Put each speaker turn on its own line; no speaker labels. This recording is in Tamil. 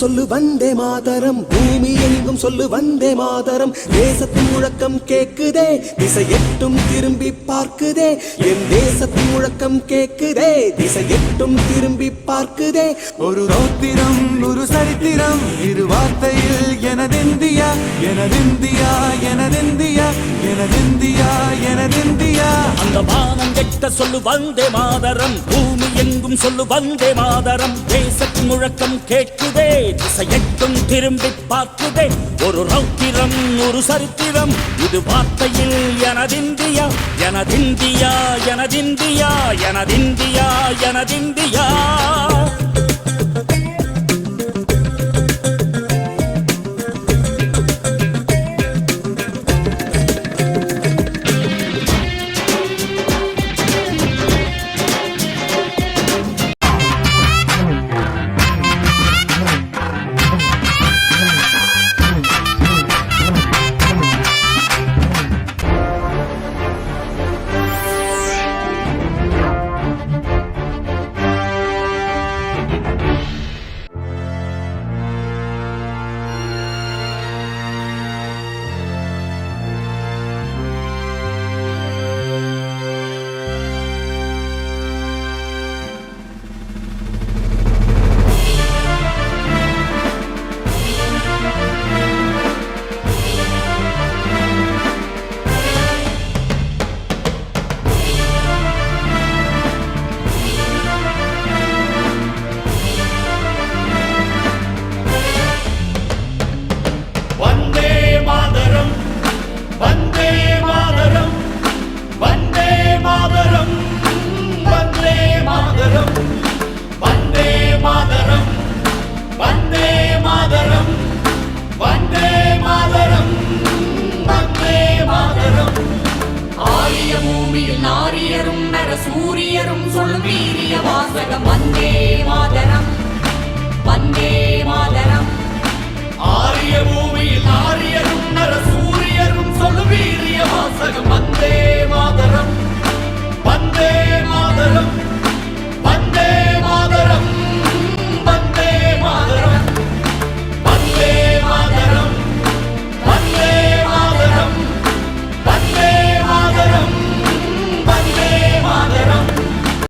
சொல்லு வந்தே மாதரம், பூமி எங்கும் சொல்லு வந்தே மாதரம். தேசத்தின் முழக்கம் கேக்குதே, திசை எட்டும் திரும்பி பார்க்குதே. என் தேசத்தின் முழக்கம் கேக்குதே, திசை எட்டும் திரும்பி பார்க்குதே.
ஒரு ரௌத்திரம் ஒரு சரித்திரம், இரு வார்த்தையில் எனதிந்தியா எனதிந்தியா எனதிந்தியா எனதிந்தியா எனதிந்தியா.
அந்த வானம் கெட்ட சொல்லு வந்தே மாதரம், பூமி எங்கும் சொல்லு வந்தே மாதரம். தேசத்தின் முழக்கம் கேட்குதே, திசை எட்டும் திரும்பி பார்க்குதே. ஒரு ரௌத்திரம் ஒரு சரித்திரம், இது வார்த்தையில் எனதிந்தியா எனதிந்தியா எனதிந்தியா எனதிந்தியா எனதிந்தியா.
சூரியரும் சொல்லும் வீரிய வாசகம் வந்தே மாதரம், வந்தே மாதரம்.
ஆரிய பூமியில்